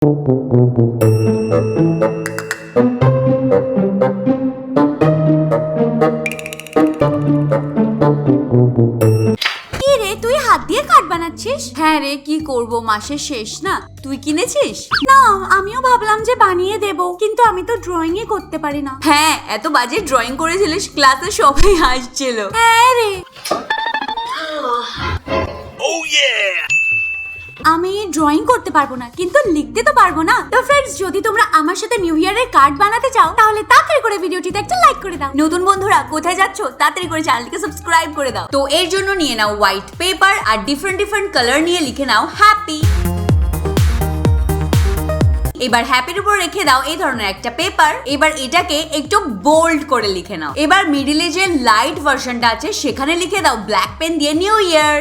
তুই হাত দিয়ে কার্ড বানাচ্ছিস? হ্যাঁ রে, কি করব, মাসের শেষ না। তুই কিনেছিস? না, আমিও ভাবলাম যে বানিয়ে দেব, কিন্তু আমি তো ড্রয়িং ই করতে পারি না। হ্যাঁ, এত বাজে ড্রয়িং করেছিলিস, ক্লাসে সবাই হাসছিল। হ্যাঁ রে। আমি ড্রয়িং করতে পারবো না, কিন্তু লিখতে তো পারবো না। তো ফ্রেন্ডস, যদি তোমরা আমার সাথে নিউ ইয়ারের কার্ড বানাতে চাও, তাহলে তাড়াতাড়ি করে ভিডিওটিতে একটা লাইক করে দাও। নতুন বন্ধুরা কোথায় যাচ্ছ, তাড়াতাড়ি করে চ্যানেলটিকে সাবস্ক্রাইব করে দাও। তো এর জন্য নিয়ে নাও হোয়াইট পেপার আর ডিফারেন্ট কালার নিয়ে লিখে নাও হ্যাপি। এবার হ্যাপির উপর রেখে দাও এই ধরনের একটা পেপার। এবার এটাকে একটু বোল্ড করে লিখে নাও। এবার মিডিলে যে লাইট ভার্সনটা আছে সেখানে লিখে দাও ব্ল্যাক পেন দিয়ে নিউ ইয়ার।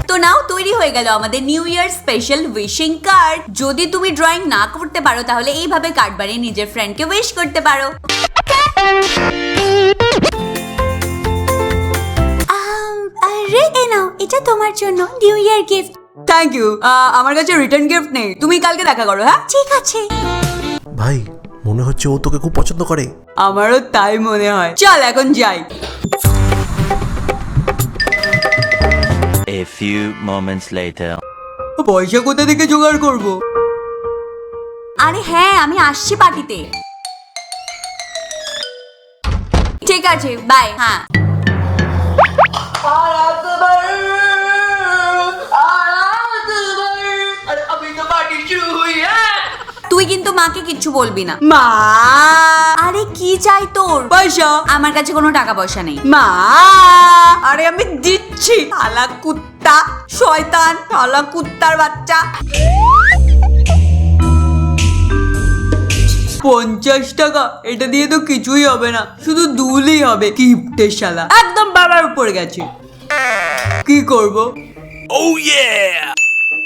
তো নাও তৈরি হয়ে গেল আমাদের new year special wishing card. যদি তুমি ড্রয়িং না করতে পারো তাহলে এইভাবে কার্ড বানিয়ে নিজের ফ্রেন্ডকে উইশ করতে পারো। আরে এ নাও, এটা তোমার জন্য new year gift. Thank you. আমার কাছে রিটার্ন গিফট নেই, তুমি কালকে দেখা করো। হ্যাঁ ঠিক আছে। ভাই, মনে হচ্ছে ও তোকে খুব পছন্দ করে। আমারও তাই মনে হয়। চল এখন যাই। A few moments later. পয়সা কোথা থেকে জোগাড় করব? আরে হ্যাঁ, আমি আসছি পার্টিতে। ঠিক আছে, বাই। হ্যাঁ। তুই কিন্তু মাকে কিচ্ছু বলবি না। মা, আরে কি চাই তোর? পয়সা। আমার কাছে কোনো টাকা পয়সা নেই। মা, আরে আমি দিচ্ছি। শালা কুত্তা, শয়তান, শালা কুত্তার বাচ্চা। 50 টাকা, এটা দিয়ে তো কিছুই হবে না, শুধু দুলই হবে। কিপ্টের শালা, একদম বাবার উপর গেছে। কি করব? Oh yeah!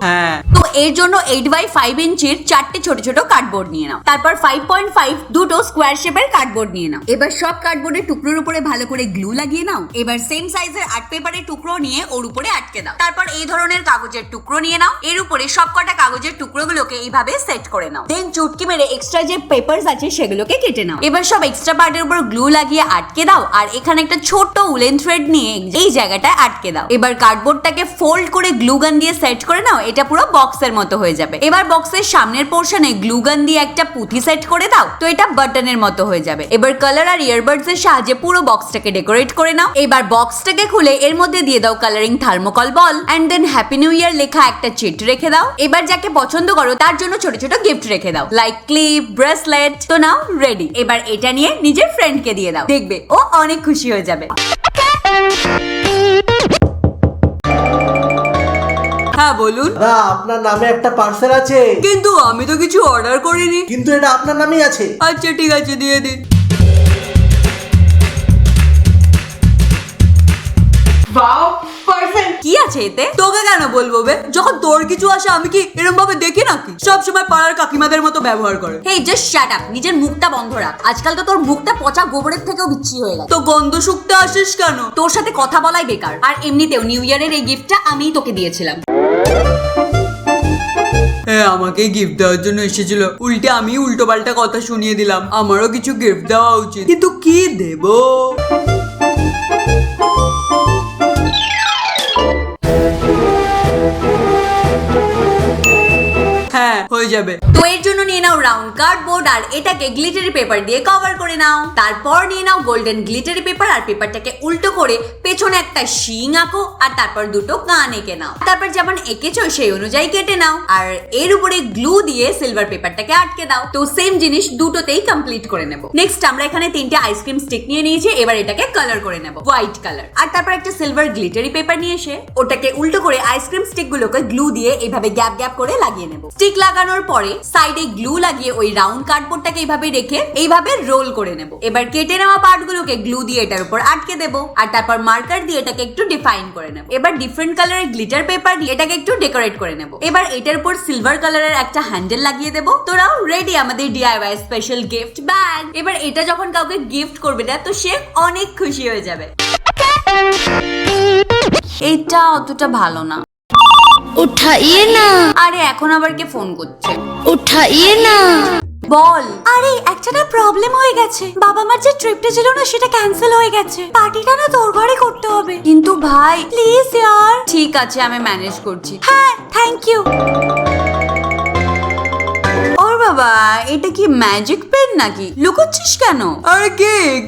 হ্যাঁ, তো এর জন্য 8x5 ইঞ্চির 4টে ছোট ছোট কার্ডবোর্ড নিয়ে নাও। তারপর 5.5 দুটো স্কোয়ার শেপের কার্ডবোর্ড নিয়ে নাও। এবার সব কার্ডবোর্ডের টুকরোর উপরে ভালো করে গ্লু লাগিয়ে নাও। এবার সেম সাইজের আর্ট পেপারের টুকরো নিয়ে ওর উপরে আটকে দাও। তারপর এই ধরনের কাগজের টুকরো নিয়ে নাও। এর উপরে সবকটা কাগজের টুকরোগুলোকে এইভাবে সেট করে নাও। দেন চুটকি মেরে এক্সট্রা যে পেপারস আছে সেগুলোকে কেটে নাও। এবার সব এক্সট্রা পার্টের উপর গ্লু লাগিয়ে আটকে দাও। আর এখানে একটা ছোট উলেন থ্রেড নিয়ে এই জায়গাটায় আটকে দাও। এবার কার্ডবোর্ডটাকে ফোল্ড করে গ্লু গান দিয়ে সেট করে নাও। এটা পুরো বক্সের মতো হয়ে যাবে। এবার বক্সের সামনের পোর্শনে গ্লু গান দিয়ে একটা পুঁথি সেট করে দাও। তো এটা বাটনের মতো হয়ে যাবে। এবার কালার আর ইয়ারবাডস এর সাহায্যে পুরো বক্সটাকে ডেকোরেট করে নাও। এবার বক্সটাকে খুলে এর মধ্যে দিয়ে দাও colouring thermocol ball and then happy new year লেখা একটা চিট রেখে দাও। এবার যাকে পছন্দ করো তার জন্য ছোট ছোট গিফট রেখে দাও, লাইক ক্লিপ, ব্রেসলেট। তো নাও রেডি। এবার এটা নিয়ে নিজের ফ্রেন্ডকে দিয়ে দাও, দেখবে ও অনেক খুশি হয়ে যাবে। হ্যাঁ বলুন। দাদা, আপনার নামে একটা পার্সেল আছে। কিন্তু আমি তো কিছু অর্ডার করিনি। কিন্তু এটা আপনার নামেই আছে। আচ্ছা ঠিক আছে, দিয়ে দিন। Wow, perfect. কি আছে এতে? তোকে কেন বলবো বে? যখন তোর কিছু আসে আমি কি এরকম ভাবে দেখি নাকি? সব সময় পাড়ার কাকিমাদের মতো ব্যবহার করে। হেই জাস্ট শাট আপ, নিজের মুখটা বন্ধ রাখ। আজকাল তো তোর মুখটা পচা গোবরের থেকেও বিচ্ছিরি হয়ে গেছে। তো গন্ধ শুকতে আসিস কেন? তোর সাথে কথা বলাই বেকার। আর এমনিতেও নিউ ইয়ারের এই গিফটটা আমিই তোকে দিয়েছিলাম। হ্যাঁ, আমাকে গিফট দেওয়ার জন্য এসেছিল, উল্টে আমি উল্টো পাল্টা কথা শুনিয়ে দিলাম। আমারও কিছু গিফট দেওয়া উচিত, কিন্তু কি দেবো? হ্যাঁ, হয়ে যাবে। তো এর জন্য নিয়ে নাও রাউন্ড কার্ডবোর্ড আর এটাকে গ্লিটারি পেপার দিয়ে কভার করে নাও। তারপর নিয়ে নাও গোল্ডেন গ্লিটারি পেপার আর পেপারটাকে উল্টো করে পেছনে একটা শিং আঁকো আর তারপর দুটো কান এঁকে নাও। তারপর যেমন এঁকেছো সেই অনুযায়ী কেটে নাও আর এর উপরে গ্লু দিয়ে সিলভার পেপারটাকে আটকে দাও। তো সেম জিনিস দুটোতেই কমপ্লিট করে নেব। নেক্সট আমরা এখানে 3টে আইসক্রিম স্টিক নিয়ে নিয়েছি। এবার এটাকে কালার করে নেব, হোয়াইট কালার। আর তারপর একটা সিলভার গ্লিটারি পেপার নিয়ে এসে ওটাকে উল্টো করে আইসক্রিম স্টিক গুলোকে গ্লু দিয়ে এইভাবে গ্যাপ গ্যাপ করে লাগিয়ে নেব। স্টিক লাগানোর পরে সাইডে গ্লু লাগিয়ে ওই রাউন্ড কার্ডবোর্ডটাকে এইভাবে রেখে এইভাবে রোল করে নেব। এবার কেটে নেওয়া পার্টগুলোকে গ্লু দিয়ে এটার উপর আটকে দেব আর তারপর মার্কার দিয়ে এটাকে একটু ডিফাইন করে নেব। এবার ডিফারেন্ট কালারের গ্লিটার পেপার দিয়ে এটাকে একটু ডেকোরেট করে নেব। এবার এটার উপর সিলভার কালারের একটা হ্যান্ডেল লাগিয়ে দেব। তোরাও রেডি আমাদের ডিআইওয়াই স্পেশাল গিফট ব্যাগ। এবার এটা যখন কাউকে গিফট করবে না তো সে অনেক খুশি হয়ে যাবে। এটা অতটা ভালো না। उठाइए ना আরে এখন আবার কে ফোন করছে? उठाइए ना বল। আরে একটা না প্রবলেম হয়ে গেছে, বাবা মার যে ট্রিপটা ছিল না সেটা ক্যান্সেল হয়ে গেছে। পার্টিটা না তোর ঘরে করতে হবে। কিন্তু ভাই প্লিজ यार। ঠিক আছে আমি ম্যানেজ করছি। হ্যাঁ থ্যাংক ইউ। ওর বাবা এটা কি ম্যাজিক পেন নাকি? লুকোচ্ছিস কেন? আরে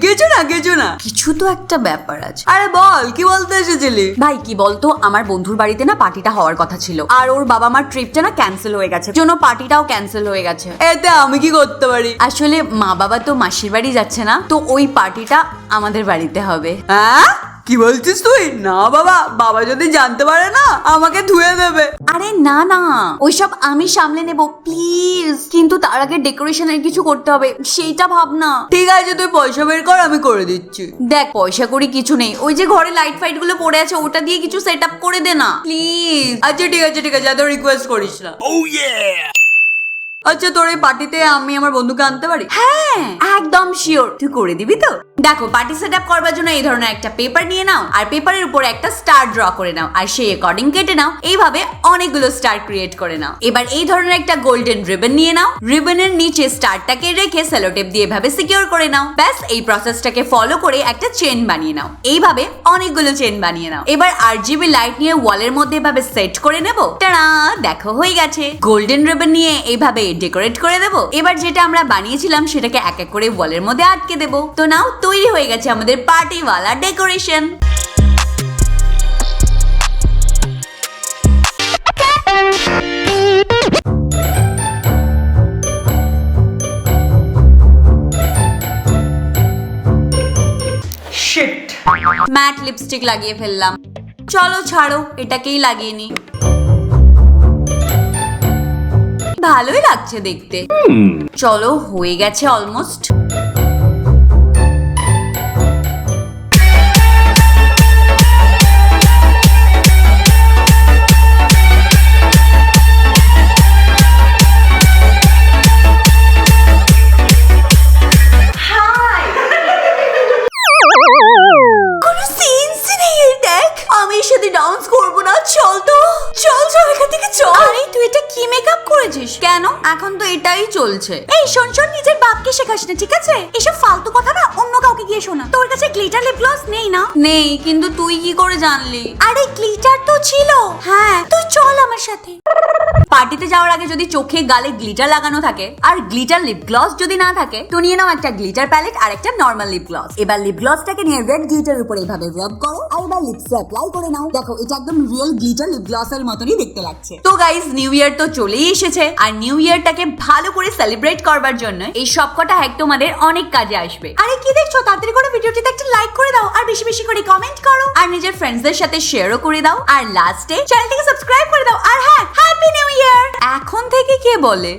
কিছু না কিছু তো একটা ব্যাপার আছে। আরে বল কি বলতে এসেছিলি? ভাই কি বলতো, আমার বন্ধুর বাড়িতে না পার্টিটা হওয়ার কথা ছিল, আর ওর বাবা মার ট্রিপটা না ক্যান্সেল হয়ে গেছে, জন্য পার্টিটাও ক্যান্সেল হয়ে গেছে। এতে আমি কি করতে পারি? আসলে মা বাবা তো মাসির বাড়ি যাচ্ছে না, তো ওই পার্টিটা আমাদের বাড়িতে হবে। হ্যাঁ কি বলছিস তুই? না বাবা, বাবা যদি জানতে পারে না আমাকে ধুয়ে দেবে। আরে না না, ওইসব আমি সামলে নেব প্লিজ, কিন্তু তার আগে ডেকোরেশনের কিছু করতে হবে, সেইটা ভাবনা। ঠিক আছে তুই পয়সা বের কর, আমি করে দিচ্ছি। দেখ পয়সা করি কিছু নেই, ওই যে ঘরে লাইট ফাইট গুলো পড়ে আছে ওটা দিয়ে কিছু সেট আপ করে দে না প্লিজ। আচ্ছা ঠিক আছে এত রিকোয়েস্ট করিস না। আচ্ছা তোর এই পার্টিতে আমি আমার বন্ধুকে আনতে পারি? হ্যাঁ একদম শিওর, তুই করে দিবি তো? দেখো পার্টি সেট আপ করবার জন্য এই ধরনের একটা পেপার নিয়ে নাও, আর পেপারের উপরে একটা স্টার ড্র করে নাও, আর সেই অ্যাকর্ডিং কেটে নাও। এইভাবে অনেকগুলো স্টার ক্রিয়েট করে নাও। এবার এই ধরনের একটা গোল্ডেন রিবন নিয়ে নাও, রিবনের নিচে স্টারটাকে রেখে সেলো টেপ দিয়ে এভাবে সিকিউর করে নাও। ব্যাস এই প্রসেসটাকে ফলো করে একটা চেন বানিয়ে নাও। এইভাবে অনেকগুলো চেন বানিয়ে নাও। এবার আরজিবি লাইট নিয়ে ওয়ালের মধ্যে এভাবে সেট করে নেব। টাড়া, দেখো হয়ে গেছে। গোল্ডেন রিবন নিয়ে এইভাবে ডেকোরেট করে দেব। এবার যেটা আমরা বানিয়েছিলাম সেটাকে এক এক করে ওয়ালের মধ্যে আটকে দেব। তো নাও তৈরি হয়ে গেছে আমাদের পার্টিওয়ালা ডেকোরেশন। শিট, ম্যাট লিপস্টিক লাগিয়ে ফেললাম। চলো ছাড়ো, এটাকেই লাগিয়ে নি। ভালোই লাগছে দেখতে। চলো হয়ে গেছে অলমোস্ট। আমি সাথে ডান্স করবো না, চল তো চল এখান থেকে চল। আরে তুই এটা কি মেকআপ করেছিস কেন? এখন তো এটাই চলছে। এই শোন নিজের বাপকে শেখাস না ঠিক আছে? এসব ফালতু কথা না অন্য কাউকে গিয়ে শোনা। তোর কাছে গ্লিটার লিপ গ্লস নেই না? নেই, কিন্তু তুই কি করে জানলি? আরে গ্লিটার তো ছিল। হ্যাঁ তুই চল আমার সাথে। পার্টিতে যাওয়ার আগে যদি চোখে গালে গ্লিটার লাগানো থাকে আর গ্লিটার লিপ গ্লস যদি না থাকে, তো নিয়ে নাও একটা গ্লিটার প্যালেট আর একটা নরমাল লিপ গ্লস। এবার লিপ গ্লসটাকে নিয়ে রেড গ্লিটার উপরে এভাবে রাব করো, আর এবার লিপসে অ্যাপ্লাই করে নাও। দেখো এটা একদম রিয়েল গ্লিটার লিপ গ্লসের মতনই দেখতে লাগছে। তো গাইস নিউ ইয়ার তো চলেই এসেছে, আর নিউ ইয়ারটাকে ভালো করে সেলিব্রেট করবার জন্য এই সবকটা হ্যাক তোমাদের অনেক কাজে আসবে। আরে কি দেখছো, তাড়াতাড়ি করে ভিডিওটিতে একটা লাইক করে দাও, আর বেশি বেশি করে কমেন্ট করো, আর নিজের ফ্রেন্ডসদের সাথে শেয়ারও করে দাও, আর লাস্টে চ্যানেলটিকে সাবস্ক্রাইব করে দাও। আর হ্যাঁ, হ্যাপি নিউ ইয়ার। এখন থেকে কে বলে?